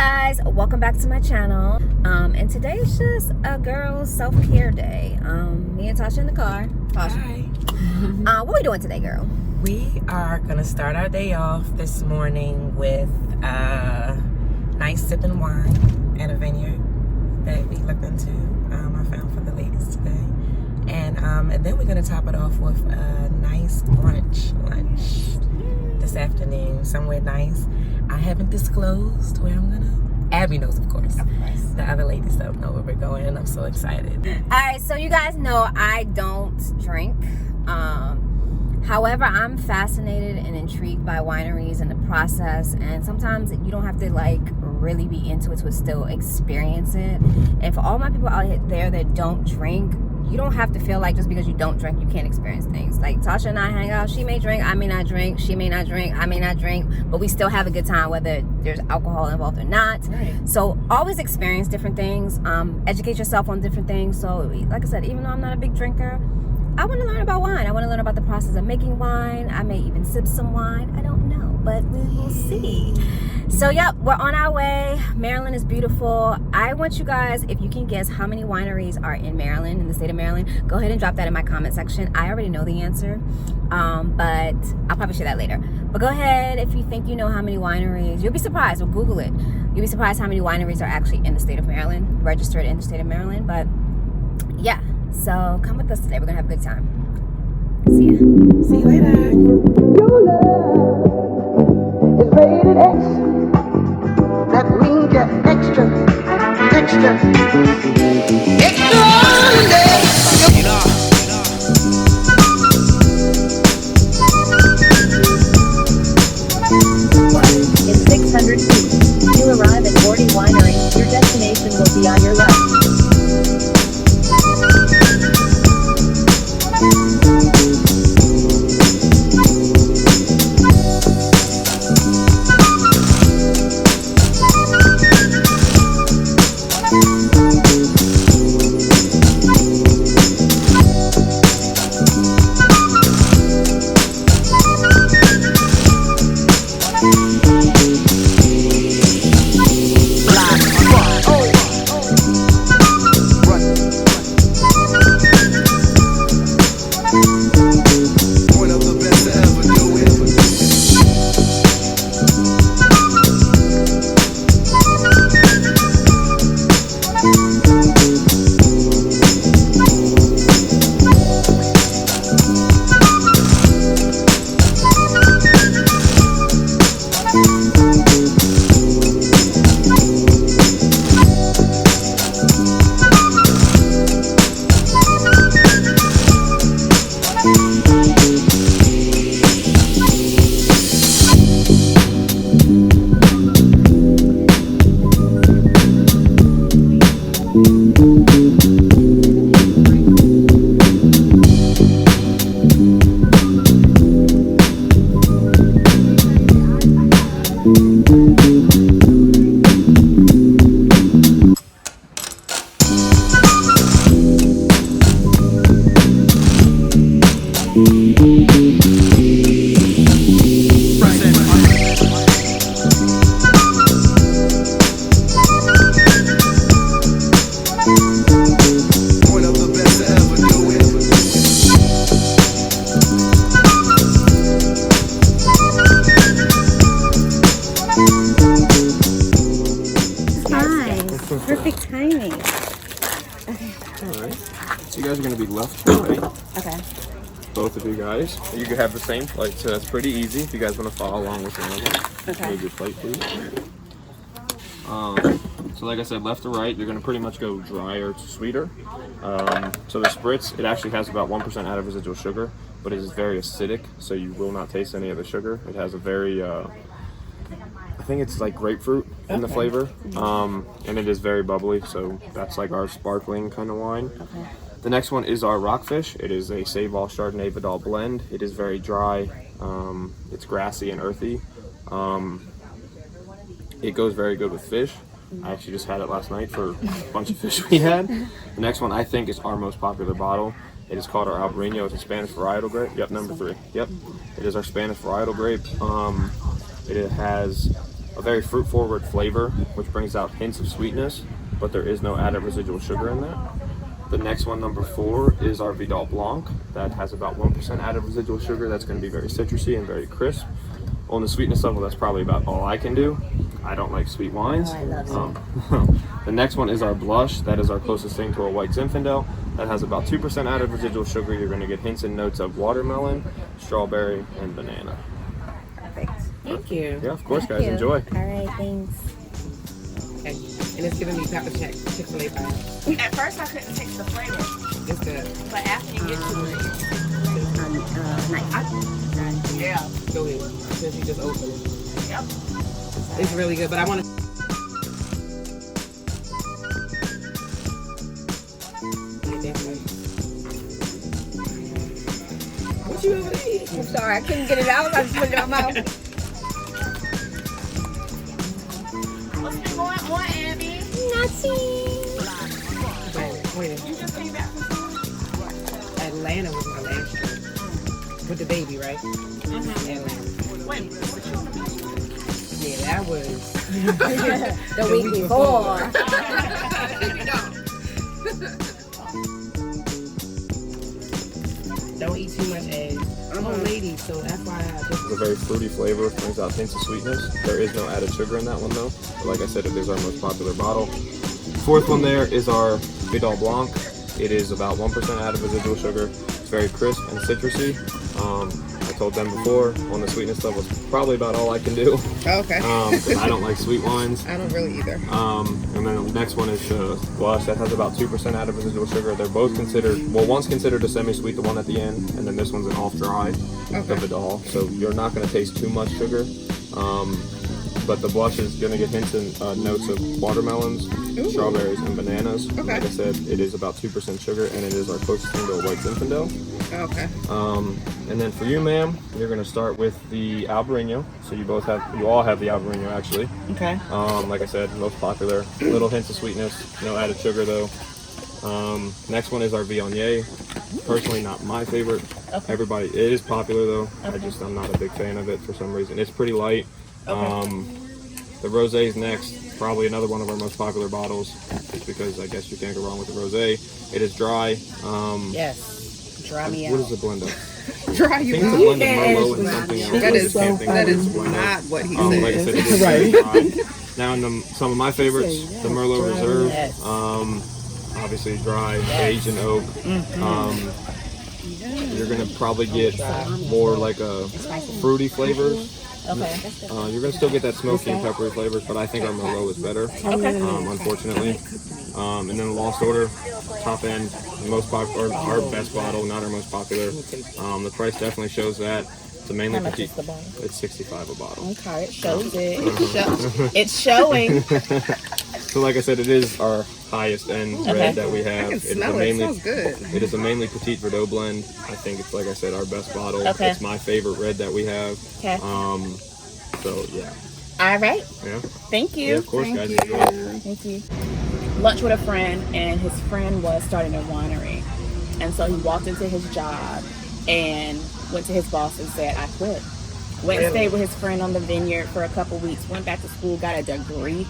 guys, welcome back to my channel. And today is just a girl's self-care day. Me and Tasha in the car. Tasha. Hi. What are we doing today, girl? We are gonna start our day off this morning with nice sipping wine at a vineyard that we looked into. I found for the ladies today, and then we're gonna top it off with a nice lunch this afternoon somewhere nice. I haven't disclosed where I'm gonna. Abby knows, of course. The other ladies don't know where we're going, and I'm so excited. All right, so you guys know I don't drink. However, I'm fascinated and intrigued by wineries and the process, and sometimes you don't have to like really be into it to still experience it. And for all my people out there that don't drink, you don't have to feel like just because you don't drink you can't experience things. Like Tasha and I hang out, she may drink, I may not drink, she may not drink, I may not drink, but we still have a good time whether there's alcohol involved or not. Right. So always experience different things, educate yourself on different things. So like I said, even though I'm not a big drinker, I want to learn about wine. I want to learn about the process of making wine. I may even sip some wine. I don't know, but we will see. So yeah, we're on our way. Maryland is beautiful. I want you guys, if you can guess how many wineries are in Maryland, in the state of Maryland, go ahead and drop that in my comment section. I already know the answer, but I'll probably share that later. But go ahead if you think you know how many wineries. You'll be surprised. Or Google it. You'll be surprised how many wineries are actually in the state of Maryland, registered in the state of Maryland. But yeah, so come with us today. We're gonna have a good time. See ya. See you later. Your love is rated X. That means you're extraordinary. In 600 feet, you arrive at Boordy Winery. Your destination will be on your left. Perfect timing. Okay. Alright. So you guys are going to be left to right. Okay. Both of you guys. You can have the same plate, so that's pretty easy if you guys want to follow along with me. Okay. Move your plate, please. So like I said, left to right, you're going to pretty much go drier to sweeter. So the spritz, it actually has about 1% added residual sugar, but it is very acidic, so you will not taste any of the sugar. It has a very, I think it's like grapefruit in the flavor, and it is very bubbly, so that's like our sparkling kind of wine. Okay. The next one is our Rockfish. It is a Save-All Chardonnay Vidal blend. It is very dry. It's grassy and earthy. It goes very good with fish. I actually just had it last night for a bunch of fish we had. The next one I think is our most popular bottle. It is called our Albarino. It's a Spanish varietal grape. Yep, number 3. Yep. It is our Spanish varietal grape. It has a very fruit-forward flavor, which brings out hints of sweetness, but there is no added residual sugar in that. The next one, number 4, is our Vidal Blanc. That has about 1% added residual sugar. That's going to be very citrusy and very crisp. On the sweetness level, that's probably about all I can do. I don't like sweet wines. Oh, I love it. The next one is our Blush. That is our closest thing to a white Zinfandel. That has about 2% added residual sugar. You're going to get hints and notes of watermelon, strawberry, and banana. Perfect. Thank you. Yeah, of course, Thank guys. you. Enjoy. All right, thanks. Okay. And it's giving me pepper Chick-fil-A vibes. At first I couldn't taste the flavor, It's good. but after you get to it, Nice. yeah. Go ahead. Since you just opened it. Yep. It's really good, but I want to. What you over there? I'm sorry, I couldn't get it out. I just put it in my mouth. What's been going on, Abby? Wait. You just came back from Atlanta was my last trip. With the baby, right? Atlanta. Wait, what you on the beach? Yeah, that was. The week before. Don't eat too much eggs. I'm a lady, so FYI. It's a very fruity flavor, brings out hints of sweetness. There is no added sugar in that one though. But like I said, it is our most popular bottle. 4th one there is our Vidal Blanc. It is about 1% added residual sugar. It's very crisp and citrusy. I told them before, on the sweetness level, it's probably about all I can do. Okay. 'Cause I don't like sweet wines. I don't really either. And then the next one is Blush. That has about 2% added residual sugar. They're both considered, well, one's considered a semi-sweet, the one at the end, and then this one's an off-dry, the Vidal. So you're not going to taste too much sugar. But the Blush is going to get hints and notes of watermelons, strawberries, and bananas. Okay. Like I said, it is about 2% sugar, and it is our closest thing to a white Zinfandel. Okay. And then for you, ma'am, you're going to start with the Albarino. So you all have the Albarino actually. Okay. Like I said, most popular. Little hints of sweetness, no added sugar though. Next one is our Viognier. Personally, not my favorite. Okay. It is popular though. I'm not a big fan of it for some reason. It's pretty light. The Rosé's next, probably another one of our most popular bottles, just because I guess you can't go wrong with the Rosé. It is dry. Yes. Dry me out. What is the blend of? Dry I you think it's a out. blend of Merlot and something else. That is Can't think that of is the blend of. not what he Like I said. said, it is very dry. Now, in some of my favorites, the Merlot Reserve, Yes. obviously dry, aged in oak. You're gonna probably get more like a fruity flavors. Okay. You're gonna still get that smoky and peppery flavors, but I think our Merlot is better. Okay. Unfortunately. And then the Lost Order, top end, most popular, our best bottle, not our most popular. The price definitely shows that. It's a mainly How much petite. is the bottle? It's $65 a bottle. Okay, it shows it. It's showing. So like I said, it is our highest end red that we have. I can smell it. It smells good. It is a mainly petite Verdot blend. I think it's, like I said, our best bottle. Okay. It's my favorite red that we have. Okay. So yeah. All right. Yeah. Thank you. Yeah, of course, guys. Enjoy. Thank you. Lunch with a friend, and his friend was starting a winery. And so he walked into his job and went to his boss and said, I quit. Went and stayed with his friend on the vineyard for a couple weeks, went back to school, got a degree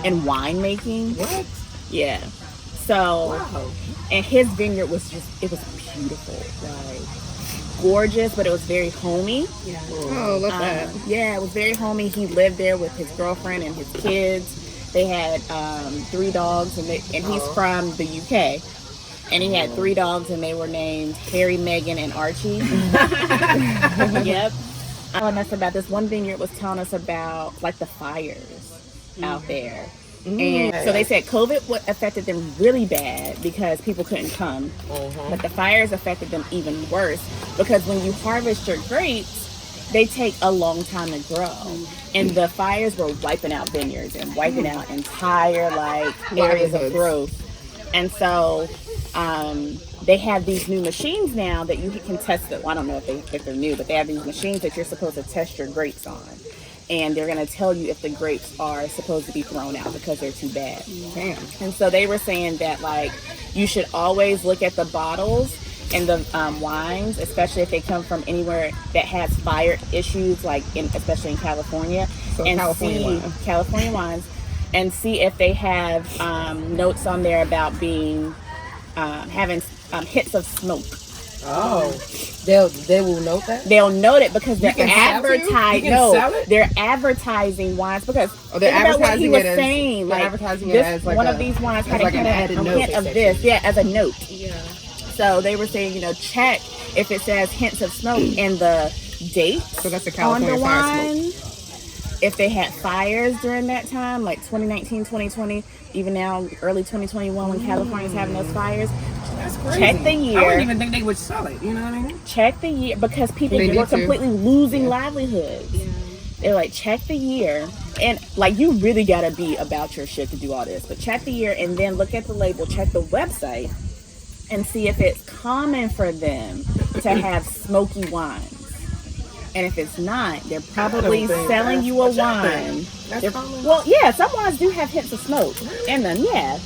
in winemaking. What? Yeah. So, and his vineyard was it was beautiful. Like, gorgeous, but it was very homey. Oh, love that. Yeah, it was very homey. He lived there with his girlfriend and his kids. They had 3 dogs, and he's from the UK. And he had 3 dogs, and they were named Harry, Meghan, and Archie. Yep. Telling us about this one vineyard was telling us about like the fires out there. And so they said COVID affected them really bad because people couldn't come. But the fires affected them even worse because when you harvest your grapes, they take a long time to grow. And the fires were wiping out vineyards and wiping out entire like areas of growth. And so they have these new machines now that you can test it. Well, I don't know if they're new, but they have these machines that you're supposed to test your grapes on. And they're going to tell you if the grapes are supposed to be thrown out because they're too bad. Damn. And so they were saying that, like, you should always look at the bottles in the wines, especially if they come from anywhere that has fire issues, like especially in California. So and California wines, and see if they have notes on there about being having hits of smoke. Oh, they will note that. They'll note it because they're You can sell it? You advertising. can No, sell it? they're advertising wines because they're think about what he advertising was it as- saying. they're Like advertising it this, as like one a- of these wines as had like a an hint, added a note. hint of this, as a note. Yeah. So they were saying, check if it says hints of smoke in the date So that's a on California the fire smoke. wine. If they had fires during that time, like 2019, 2020, even now, early 2021, when California's having those fires, That's crazy. check the I year. wouldn't even think they would sell it. You know what I mean? Check the year because people They were need to. completely losing livelihoods. They're like, check the year. And like, you really got to be about your shit to do all this. But check the year and then look at the label, check the website, and see if it's common for them to have smoky wines. And if it's not, they're probably think selling that's you a what y'all wine. think. That's They're- common? Well, yeah, some wines do have hints of smoke in them, yeah.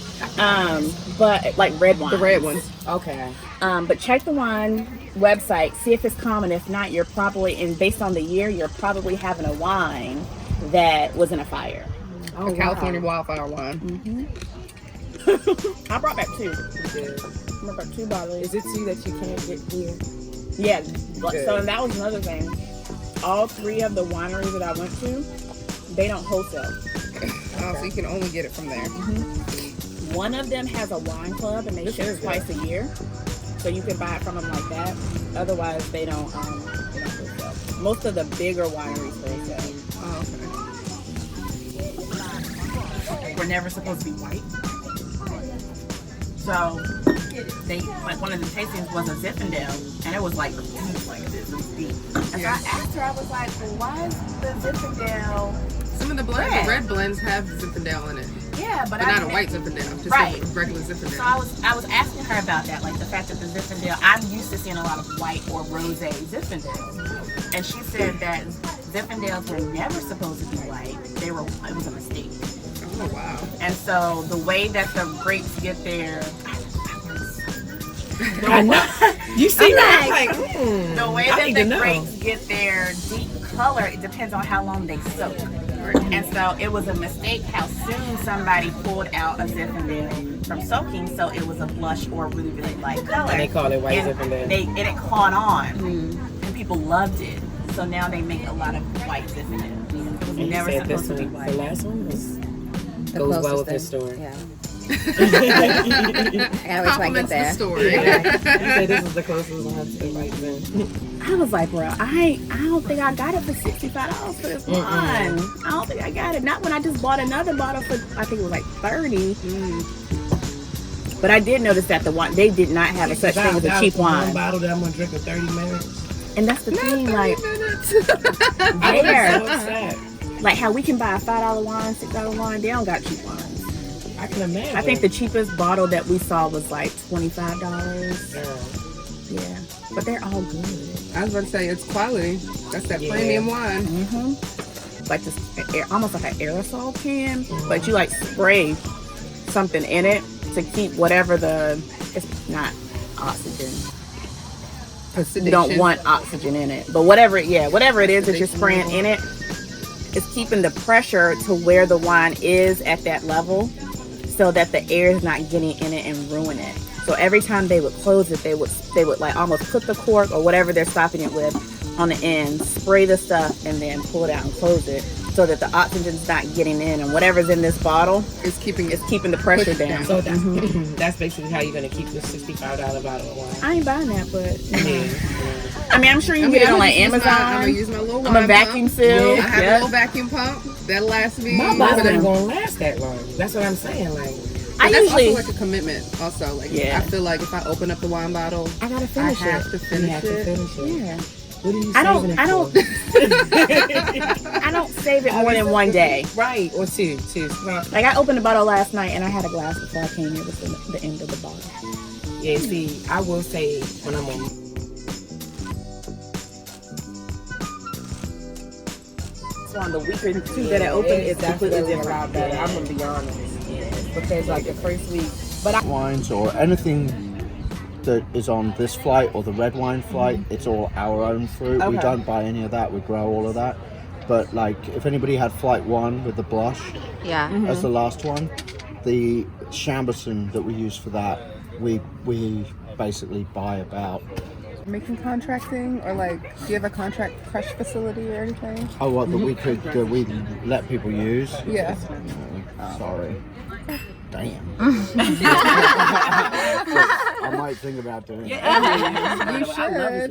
But like red wine. The red ones. Okay. But check the wine website, see if it's common. If not, you're probably, and based on the year, you're probably having a wine that was in a fire. Oh, A California wildfire wine. I brought back 2. Good. I brought back 2 bottles. Is it tea that you can't get here? Yeah. Good. So that was another thing. All 3 of the wineries that I went to, they don't wholesale. Oh, so you can only get it from there. One of them has a wine club and they ship twice a year. So you can buy it from them like that. Otherwise, they don't wholesale. Most of the bigger wineries wholesale. Oh, okay. We're never supposed to be white. So they like one of the tastings was a Zinfandel, and it was like this, it was deep. And so I asked her, I was like, well, why is the Zinfandel? Some of the blends, Red. the red blends have Zinfandel in it. Yeah, but But I not a didn't- white Zinfandel, just Right. a regular Zinfandel. So I was asking her about that, like the fact that the Zinfandel, I'm used to seeing a lot of white or rosé Zinfandels, and she said that Zinfandels were never supposed to be white. It was a mistake. Oh, wow. And so the way that the grapes get there, I know. You see that? Like, the way I that need the to know. grapes get their deep color, it depends on how long they soak. And so it was a mistake how soon somebody pulled out a Zinfandel from soaking, so it was a blush or really, really light color. And they call it white And Zinfandel. and it caught on, and people loved it. So now they make a lot of white Zinfandel. It was And you never said this supposed to be one, white. the last one goes well with this story. Yeah. I I gotta wait till I get Compliments the there. story. You said this is the closest one to the white Zin. I was like, bro, I don't think I got it for $65 for this wine. I don't think I got it. Not when I just bought another bottle for, I think it was like $30. But I did notice that the wine, they did not have a such thing as a cheap One wine. bottle that I'm gonna drink in 30 minutes. And that's the thing, like, I there. was so sad. Like how we can buy a $5 wine, $6 wine, they don't got cheap wines. I can imagine. I think the cheapest bottle that we saw was like $25. Girl. Yeah, but they're all good. I was about to say, it's quality. That's that premium wine. Like this, almost like an aerosol can, but you like spray something in it to keep whatever it's not oxygen. You don't want oxygen in it, but whatever it is that you're spraying in it, it's keeping the pressure to where the wine is at that level, so that the air is not getting in it and ruin it. So every time they would close it, they would like almost put the cork or whatever they're stopping it with on the end, spray the stuff, and then pull it out and close it, so that the oxygen's not getting in, and whatever's in this bottle It's keeping is keeping the pressure Push it down. down. So that's basically how you're gonna keep this $65 bottle of wine. I ain't buying that, but Yeah. I mean, I'm sure you can get it on like Amazon. I'm gonna use my little wine I'm a vacuum pump. seal. Yeah. I have a Yep. little vacuum pump that'll last me. My bottle But ain't gonna last that long. That's what I'm saying. Like, I that's usually also like a commitment. Also, like Yeah. I feel like if I open up the wine bottle, I gotta I finish have it. to you finish have to it. finish it. Yeah. What are you I don't- saving it I don't- for? I don't save it more than one day. Right, or two. Well, Like I opened the bottle last night and I had a glass before I came here. It was the end of the bottle. yeah, see, I will say when I'm on. So on the weaker two that I opened, it's completely definitely different. a lot better. I'm gonna be honest. Because like the first week, but I wines or anything that is on this flight or the red wine flight, it's all our own fruit. We don't buy any of that. We grow all of that. But like, if anybody had flight 1 with the blush as the last one, the Chamberson that we use for that, we basically buy about. Making contracting, or like, do you have a contract crush facility or anything? Oh, what that we could we let people use? Yeah. No, sorry. Damn. I might think about doing it. You should.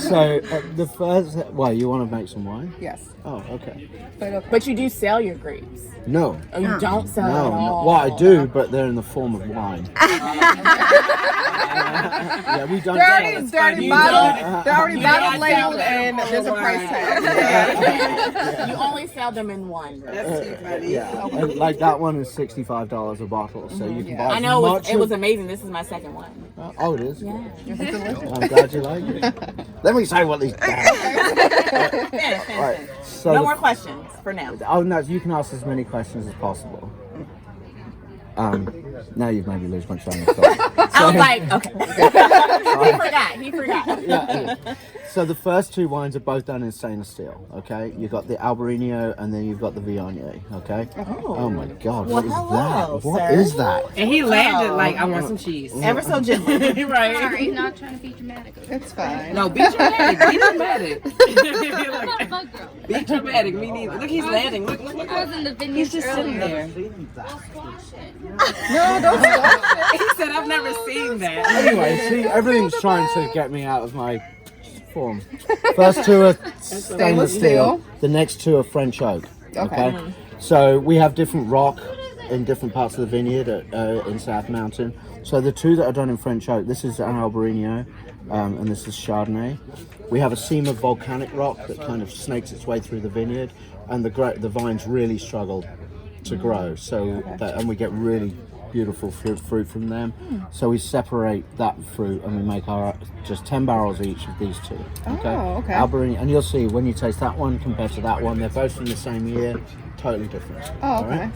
So the first, well, you want to make some wine? Yes. Oh, okay. But you do sell your grapes. No. Oh, you don't sell them at No, all. well, I do, but they're in the form of wine. Yeah, we don't. They're already bottle labeled, and there's a price tag. You only sell them in one. Yeah, and like that one is $65 a bottle, so you can buy. I know it was amazing. This is my second one. Oh, it is. Yeah. I'm glad you like it. Let me say what these. Right. So No more questions for now. Oh no, you can ask as many questions as possible. Now you've made me lose my train of thought. I was like, okay. He forgot. Yeah. So the first 2 wines are both done in stainless steel, okay? You've got the Albarino and then you've got the Viognier, okay? Oh my God, what is that? What is that? And he landed like, I want some cheese. Ever so gently. Right. Sorry, not trying to be dramatic. It's fine. No, be dramatic. Be dramatic. Be dramatic. Me neither. Look, he's landing. Look. I was in the vineyard. He's just sitting there. No, don't stop. He said, I've never seen that. Anyway, see, everything's trying to get me out of my form. First 2 are stainless steel. The next 2 are French oak. Okay. So we have different rock in different parts of the vineyard in South Mountain. So the 2 that are done in French oak, this is an Albarino, and this is Chardonnay. We have a seam of volcanic rock that kind of snakes its way through the vineyard, and the vines really struggle to grow. So and we get really beautiful fruit from them. So we separate that fruit and we make our just 10 barrels each of these 2. Okay. Oh, okay. Albarino, and you'll see when you taste that one compared to that one, they're both from the same year, totally different. Oh, okay. Right?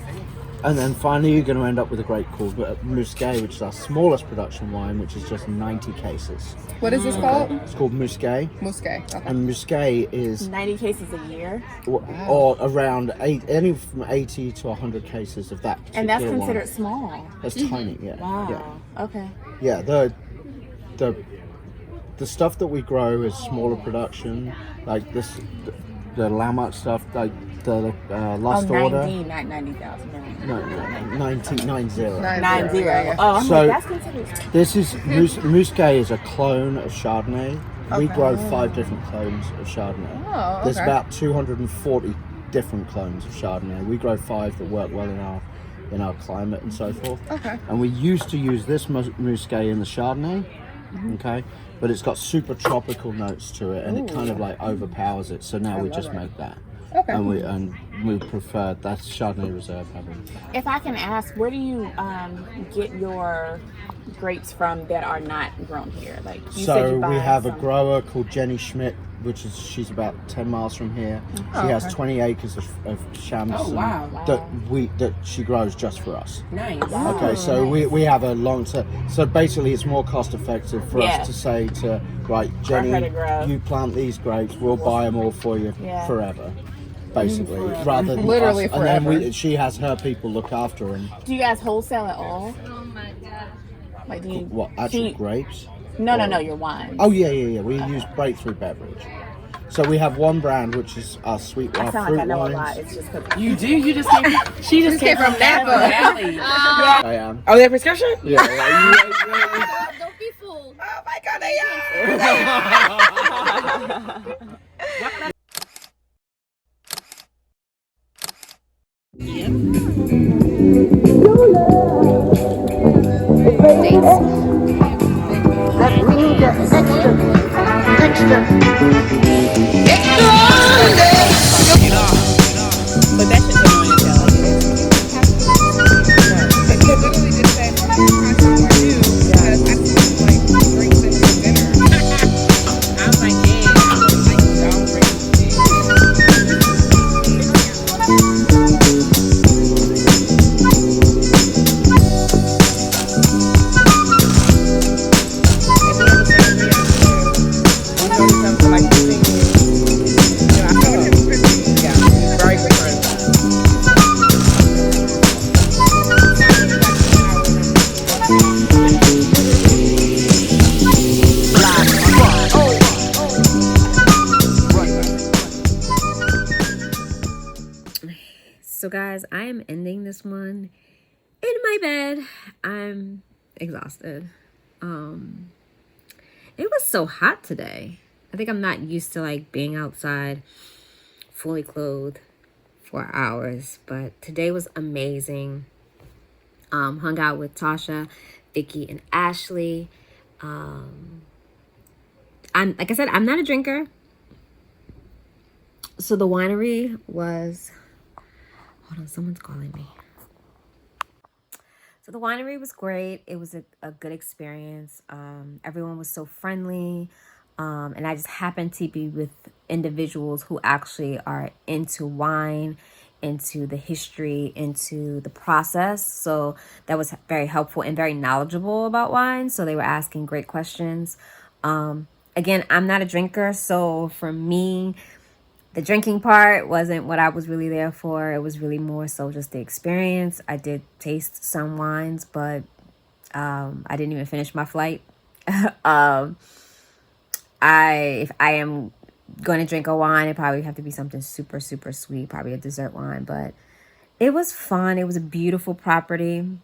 And then finally you're going to end up with a grape called Muscat, which is our smallest production wine, which is just 90 cases. What is this called? It's called Muscat. Muscat. Okay. And Muscat is 90 cases a year. or around any from 80 to 100 cases of that particular And that's wine. considered small. That's tiny, yeah. Wow. Yeah. Okay. Yeah, the stuff that we grow is smaller production, like this, the Lamont stuff, like the Last Order. 90, not 90,000. No, 90. 90. Yeah. Oh, I'm So- like, that's considered. This is Muscat is a clone of Chardonnay. We grow 5 different clones of Chardonnay. Oh, There's okay. about 240 different clones of Chardonnay. We grow 5 that work well in our climate and so forth. Okay. And we used to use this Muscat in the Chardonnay, okay? But it's got super tropical notes to it, and it kind of like overpowers it. So now we just make that. Okay. And we prefer that's Chardonnay Reserve having. If I can ask, where do you get your grapes from that are not grown here? Like you said, So you buy we have some. a grower called Jenny Schmidt, she's about 10 miles from here. She has 20 acres of Chamberson Oh, wow. that she grows just for us. Nice. Okay, so we have a long term. So basically, it's more cost effective for us to say to right, Jenny, her to grow. you plant these grapes, we'll buy them all for you forever. Basically, rather than Literally us. And then forever. she has her people look after them. Do you guys wholesale at all? Oh my god. Like do you? What actual grapes? No, your wine. Oh yeah. We use Breakthrough Beverage. So we have one brand which is our sweet I sound fruit like I know wines. a lot. It's just because You do? You just came. She just came from Napa Valley. I am. Oh, they have prescription? Yeah. Don't be fooled. Oh my God, they are. That means extra. but that should come on your tail. They literally just said, "Contract for you," because I see like drinks in your dinner. I was like, yeah. Don't bring So guys, I am ending this one in my bed. I'm exhausted. It was so hot today. I think I'm not used to like being outside fully clothed for hours, but today was amazing. Hung out with Tasha, Vicky, and Ashley. I'm like I said, I'm not a drinker. So the winery was, hold on, someone's calling me. So the winery was great. It was a good experience. Everyone was so friendly. And I just happened to be with individuals who actually are into wine, into the history, into the process. So that was very helpful and very knowledgeable about wine. So they were asking great questions. Again, I'm not a drinker. So for me, the drinking part wasn't what I was really there for. It was really more so just the experience. I did taste some wines, but I didn't even finish my flight. If I am going to drink a wine, it probably have to be something super, super sweet, probably a dessert wine. But it was fun. It was a beautiful property.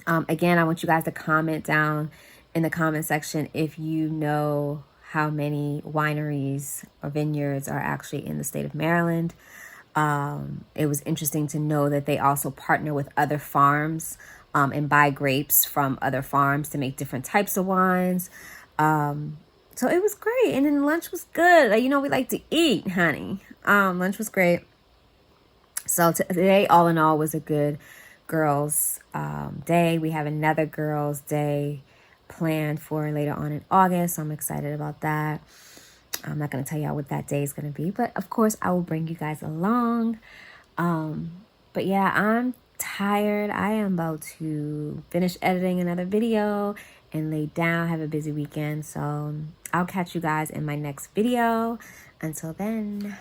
Again, I want you guys to comment down in the comment section if you know how many wineries or vineyards are actually in the state of Maryland. It was interesting to know that they also partner with other farms and buy grapes from other farms to make different types of wines. So it was great. And then lunch was good. You know, we like to eat, honey. Lunch was great. So today, all in all, was a good girls' day. We have another girls' day planned for later on in August. So I'm excited about that. I'm not going to tell y'all what that day is going to be, but of course I will bring you guys along. But yeah, I'm tired. I am about to finish editing another video and lay down, have a busy weekend. So I'll catch you guys in my next video. Until then.